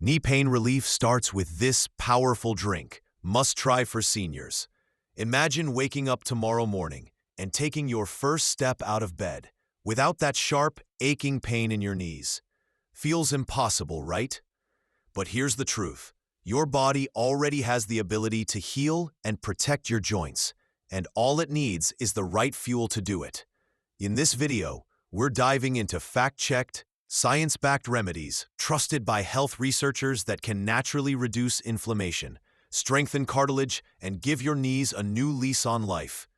Knee pain relief starts with this powerful drink, must try for seniors. Imagine waking up tomorrow morning and taking your first step out of bed without that sharp, aching pain in your knees. Feels impossible, right? But here's the truth. Your body already has the ability to heal and protect your joints, and all it needs is the right fuel to do it. In this video, we're diving into fact-checked, science-backed remedies trusted by health researchers that can naturally reduce inflammation, strengthen cartilage, and give your knees a new lease on life.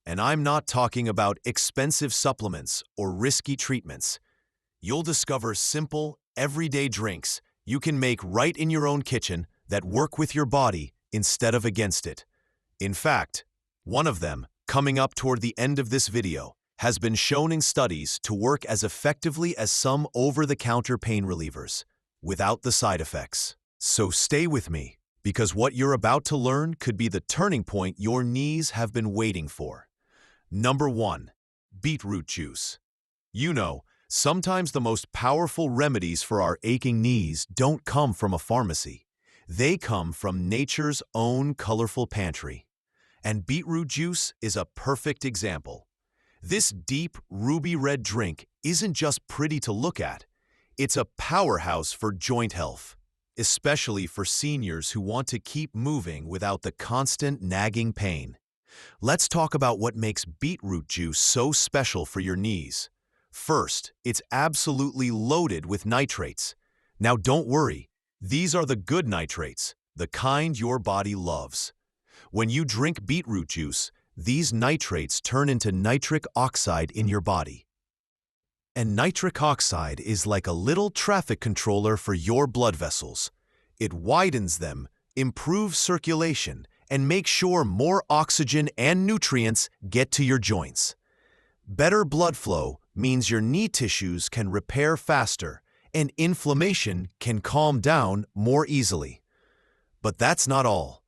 And I'm not talking about expensive supplements or risky treatments. You'll discover simple, everyday drinks you can make right in your own kitchen that work with your body instead of against it. In fact, one of them, coming up toward the end of this video, has been shown in studies to work as effectively as some over-the-counter pain relievers, without the side effects. So stay with me, because what you're about to learn could be the turning point your knees have been waiting for. Number 1. Beetroot juice. You know, sometimes the most powerful remedies for our aching knees don't come from a pharmacy. They come from nature's own colorful pantry. And beetroot juice is a perfect example. This deep, ruby-red drink isn't just pretty to look at. It's a powerhouse for joint health, especially for seniors who want to keep moving without the constant nagging pain. Let's talk about what makes beetroot juice so special for your knees. First, it's absolutely loaded with nitrates. Now don't worry, these are the good nitrates, the kind your body loves. When you drink beetroot juice, these nitrates turn into nitric oxide in your body. And nitric oxide is like a little traffic controller for your blood vessels. It widens them, improves circulation, and makes sure more oxygen and nutrients get to your joints. Better blood flow means your knee tissues can repair faster, and inflammation can calm down more easily. But that's not all.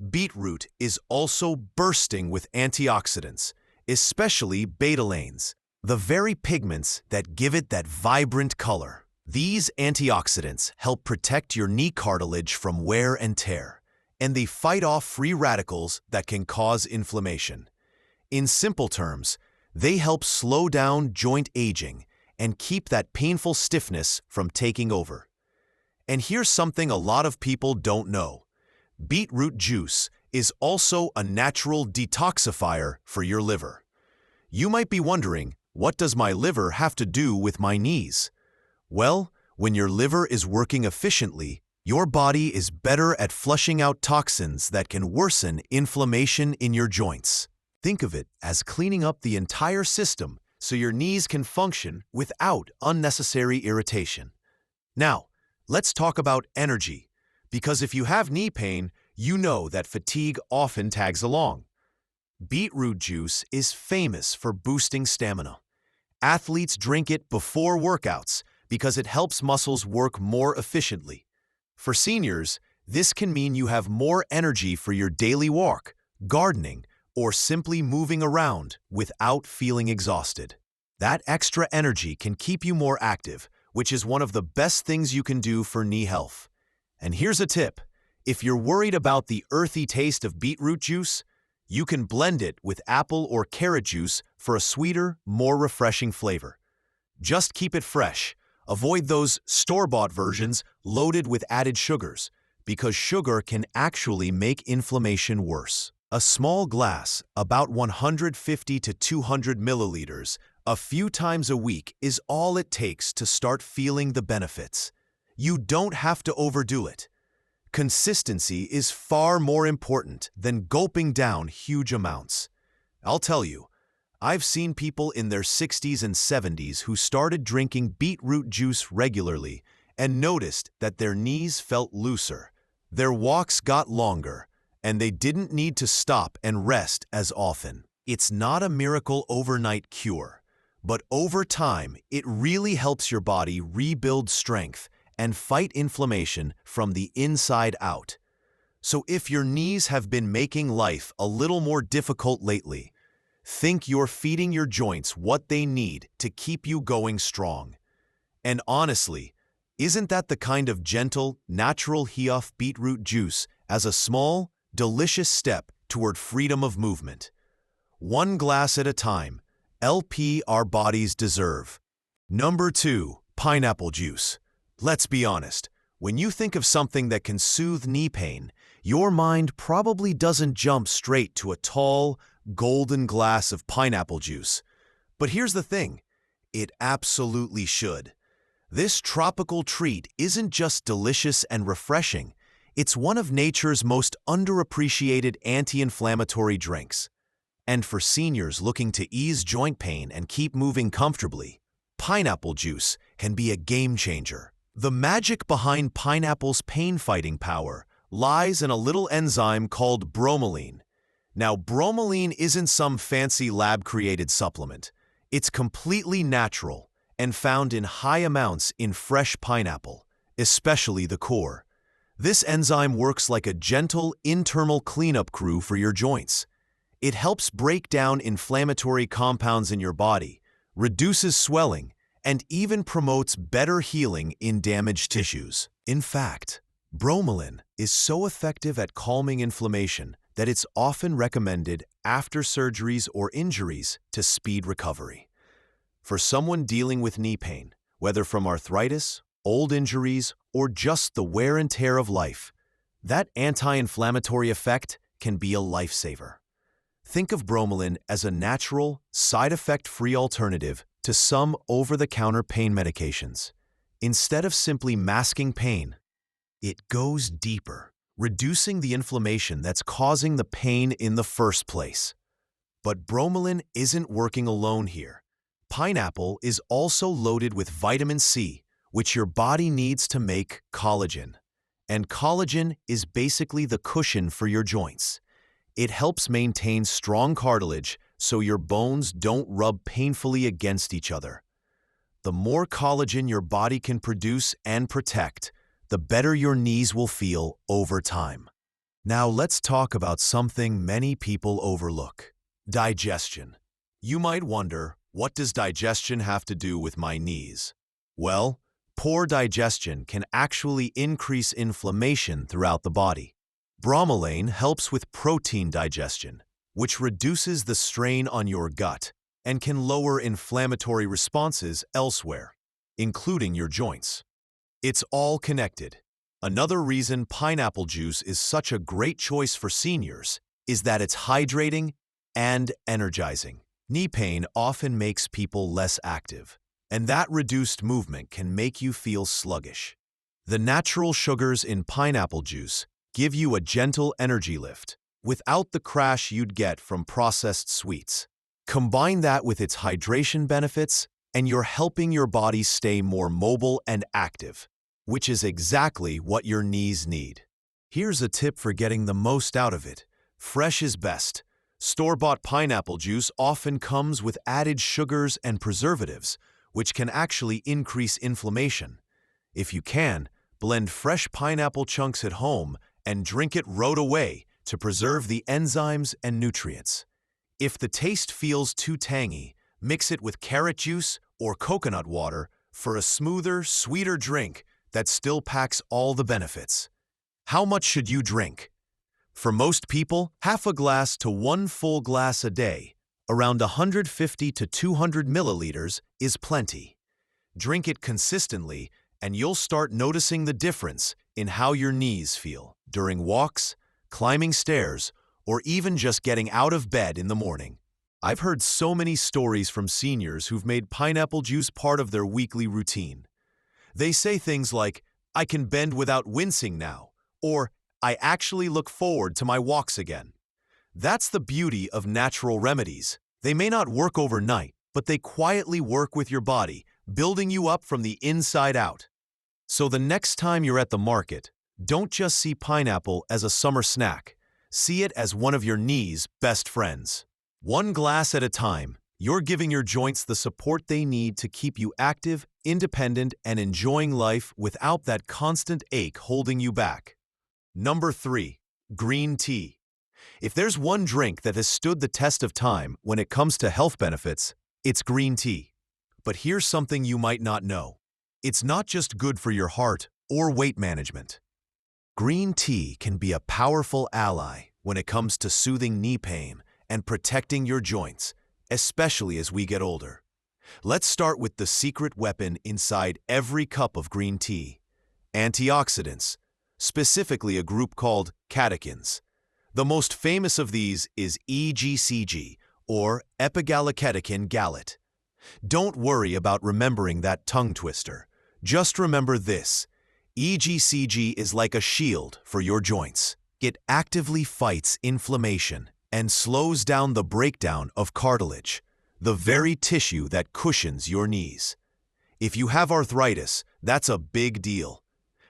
Beetroot is also bursting with antioxidants, especially betalains, the very pigments that give it that vibrant color. These antioxidants help protect your knee cartilage from wear and tear, and they fight off free radicals that can cause inflammation. In simple terms, they help slow down joint aging and keep that painful stiffness from taking over. And here's something a lot of people don't know. Beetroot juice is also a natural detoxifier for your liver. You might be wondering, what does my liver have to do with my knees? Well, when your liver is working efficiently, your body is better at flushing out toxins that can worsen inflammation in your joints. Think of it as cleaning up the entire system so your knees can function without unnecessary irritation. Now, let's talk about energy. Because if you have knee pain, you know that fatigue often tags along. Beetroot juice is famous for boosting stamina. Athletes drink it before workouts because it helps muscles work more efficiently. For seniors, this can mean you have more energy for your daily walk, gardening, or simply moving around without feeling exhausted. That extra energy can keep you more active, which is one of the best things you can do for knee health. And here's a tip. If you're worried about the earthy taste of beetroot juice, you can blend it with apple or carrot juice for a sweeter, more refreshing flavor. Just keep it fresh. Avoid those store-bought versions loaded with added sugars, because sugar can actually make inflammation worse. A small glass, about 150 to 200 milliliters, a few times a week is all it takes to start feeling the benefits. You don't have to overdo it. Consistency is far more important than gulping down huge amounts. I'll tell you, I've seen people in their 60s and 70s who started drinking beetroot juice regularly and noticed that their knees felt looser, their walks got longer, and they didn't need to stop and rest as often. It's not a miracle overnight cure, but over time, it really helps your body rebuild strength and fight inflammation from the inside out. So if your knees have been making life a little more difficult lately, think you're feeding your joints what they need to keep you going strong. And honestly, Isn't that the kind of gentle, natural heof beetroot juice as a small, delicious step toward freedom of movement? One glass at a time, LP our bodies deserve. Number 2, pineapple juice. Let's be honest, when you think of something that can soothe knee pain, your mind probably doesn't jump straight to a tall, golden glass of pineapple juice. But here's the thing, it absolutely should. This tropical treat isn't just delicious and refreshing, it's one of nature's most underappreciated anti-inflammatory drinks. And for seniors looking to ease joint pain and keep moving comfortably, pineapple juice can be a game changer. The magic behind pineapple's pain-fighting power lies in a little enzyme called bromelain. Now, bromelain isn't some fancy lab-created supplement. It's completely natural and found in high amounts in fresh pineapple, especially the core. This enzyme works like a gentle internal cleanup crew for your joints. It helps break down inflammatory compounds in your body, reduces swelling, and even promotes better healing in damaged tissues. In fact, bromelain is so effective at calming inflammation that it's often recommended after surgeries or injuries to speed recovery. For someone dealing with knee pain, whether from arthritis, old injuries, or just the wear and tear of life, that anti-inflammatory effect can be a lifesaver. Think of bromelain as a natural, side effect-free alternative to some over-the-counter pain medications. Instead of simply masking pain, it goes deeper, reducing the inflammation that's causing the pain in the first place. But bromelain isn't working alone here. Pineapple is also loaded with vitamin C, which your body needs to make collagen. And collagen is basically the cushion for your joints. It helps maintain strong cartilage so your bones don't rub painfully against each other. The more collagen your body can produce and protect, the better your knees will feel over time. Now let's talk about something many people overlook: digestion. You might wonder, what does digestion have to do with my knees? Well, poor digestion can actually increase inflammation throughout the body. Bromelain helps with protein digestion, which reduces the strain on your gut and can lower inflammatory responses elsewhere, including your joints. It's all connected. Another reason pineapple juice is such a great choice for seniors is that it's hydrating and energizing. Knee pain often makes people less active, and that reduced movement can make you feel sluggish. The natural sugars in pineapple juice give you a gentle energy lift, without the crash you'd get from processed sweets. Combine that with its hydration benefits, and you're helping your body stay more mobile and active, which is exactly what your knees need. Here's a tip for getting the most out of it. Fresh is best. Store-bought pineapple juice often comes with added sugars and preservatives, which can actually increase inflammation. If you can, blend fresh pineapple chunks at home and drink it right away to preserve the enzymes and nutrients. If the taste feels too tangy, mix it with carrot juice or coconut water for a smoother, sweeter drink that still packs all the benefits. How much should you drink? For most people, half a glass to 1 full glass a day, around 150 to 200 milliliters, is plenty. Drink it consistently, and you'll start noticing the difference in how your knees feel during walks, climbing stairs, or even just getting out of bed in the morning. I've heard so many stories from seniors who've made pineapple juice part of their weekly routine. They say things like, "I can bend without wincing now," or "I actually look forward to my walks again." That's the beauty of natural remedies. They may not work overnight, but they quietly work with your body, building you up from the inside out. So the next time you're at the market, don't just see pineapple as a summer snack. See it as one of your knees' best friends. One glass at a time, you're giving your joints the support they need to keep you active, independent, and enjoying life without that constant ache holding you back. Number 3, green tea. If there's one drink that has stood the test of time when it comes to health benefits, it's green tea. But here's something you might not know. It's not just good for your heart or weight management. Green tea can be a powerful ally when it comes to soothing knee pain and protecting your joints, especially as we get older. Let's start with the secret weapon inside every cup of green tea: antioxidants, specifically a group called catechins. The most famous of these is EGCG, or epigallocatechin gallate. Don't worry about remembering that tongue twister. Just remember this: EGCG is like a shield for your joints. It actively fights inflammation and slows down the breakdown of cartilage, the very tissue that cushions your knees. If you have arthritis, that's a big deal,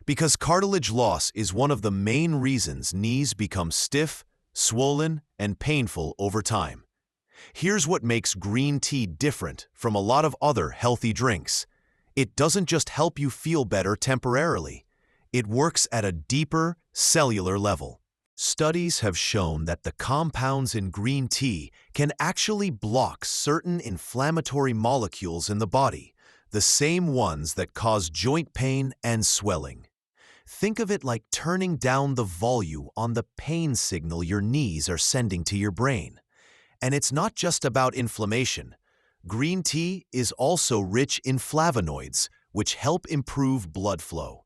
because cartilage loss is one of the main reasons knees become stiff, swollen, and painful over time. Here's what makes green tea different from a lot of other healthy drinks. It doesn't just help you feel better temporarily. It works at a deeper, cellular level. Studies have shown that the compounds in green tea can actually block certain inflammatory molecules in the body, the same ones that cause joint pain and swelling. Think of it like turning down the volume on the pain signal your knees are sending to your brain. And it's not just about inflammation. Green tea is also rich in flavonoids, which help improve blood flow.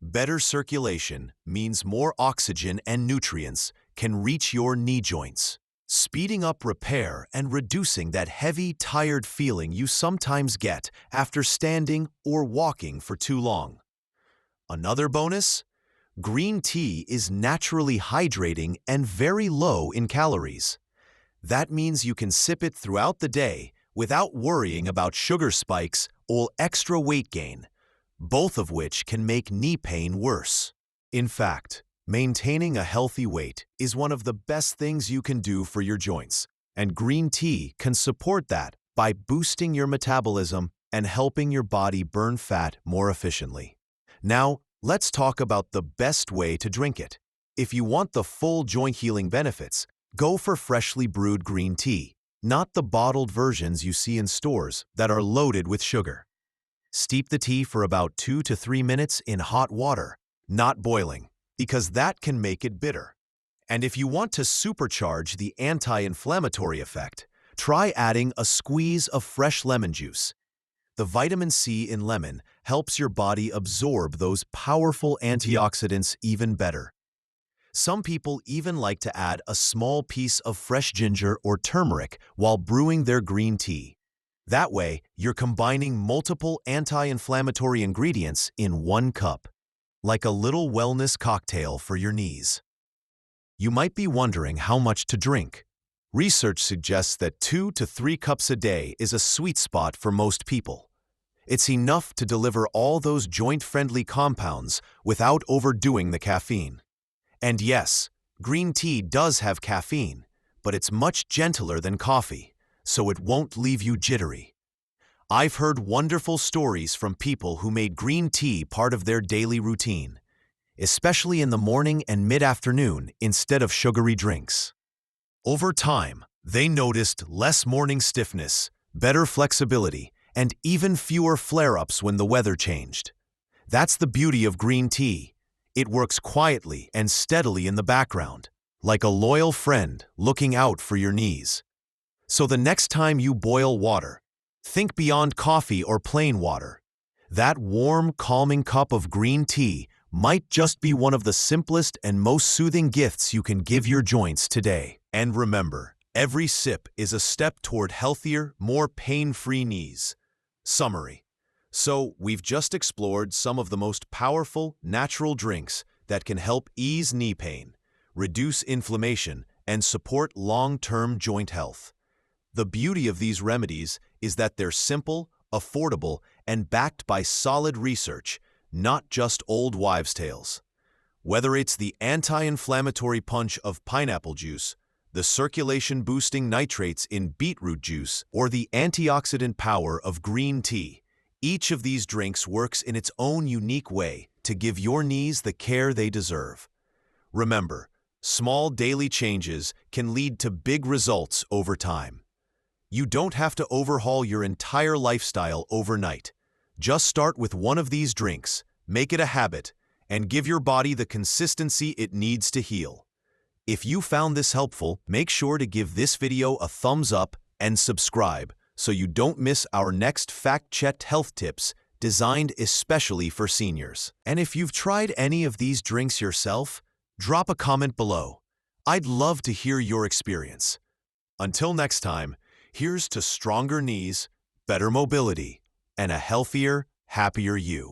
Better circulation means more oxygen and nutrients can reach your knee joints, speeding up repair and reducing that heavy, tired feeling you sometimes get after standing or walking for too long. Another bonus? Green tea is naturally hydrating and very low in calories. That means you can sip it throughout the day without worrying about sugar spikes or extra weight gain, both of which can make knee pain worse. In fact, maintaining a healthy weight is one of the best things you can do for your joints, and green tea can support that by boosting your metabolism and helping your body burn fat more efficiently. Now, let's talk about the best way to drink it. If you want the full joint healing benefits, go for freshly brewed green tea, not the bottled versions you see in stores that are loaded with sugar. Steep the tea for about 2 to 3 minutes in hot water, not boiling, because that can make it bitter. And if you want to supercharge the anti-inflammatory effect, try adding a squeeze of fresh lemon juice. The vitamin C in lemon helps your body absorb those powerful antioxidants even better. Some people even like to add a small piece of fresh ginger or turmeric while brewing their green tea. That way, you're combining multiple anti-inflammatory ingredients in one cup, like a little wellness cocktail for your knees. You might be wondering how much to drink. Research suggests that 2 to 3 cups a day is a sweet spot for most people. It's enough to deliver all those joint-friendly compounds without overdoing the caffeine. And yes, green tea does have caffeine, but it's much gentler than coffee, so it won't leave you jittery. I've heard wonderful stories from people who made green tea part of their daily routine, especially in the morning and mid-afternoon instead of sugary drinks. Over time, they noticed less morning stiffness, better flexibility, and even fewer flare-ups when the weather changed. That's the beauty of green tea. It works quietly and steadily in the background, like a loyal friend looking out for your knees. So the next time you boil water, think beyond coffee or plain water. That warm, calming cup of green tea might just be one of the simplest and most soothing gifts you can give your joints today. And remember, every sip is a step toward healthier, more pain-free knees. Summary. So, we've just explored some of the most powerful, natural drinks that can help ease knee pain, reduce inflammation, and support long-term joint health. The beauty of these remedies is that they're simple, affordable, and backed by solid research, not just old wives' tales. Whether it's the anti-inflammatory punch of pineapple juice, the circulation-boosting nitrates in beetroot juice, or the antioxidant power of green tea, each of these drinks works in its own unique way to give your knees the care they deserve. Remember, small daily changes can lead to big results over time. You don't have to overhaul your entire lifestyle overnight. Just start with one of these drinks, make it a habit, and give your body the consistency it needs to heal. If you found this helpful, make sure to give this video a thumbs up and subscribe so you don't miss our next fact-checked health tips designed especially for seniors. And if you've tried any of these drinks yourself, drop a comment below. I'd love to hear your experience. Until next time, here's to stronger knees, better mobility, and a healthier, happier you.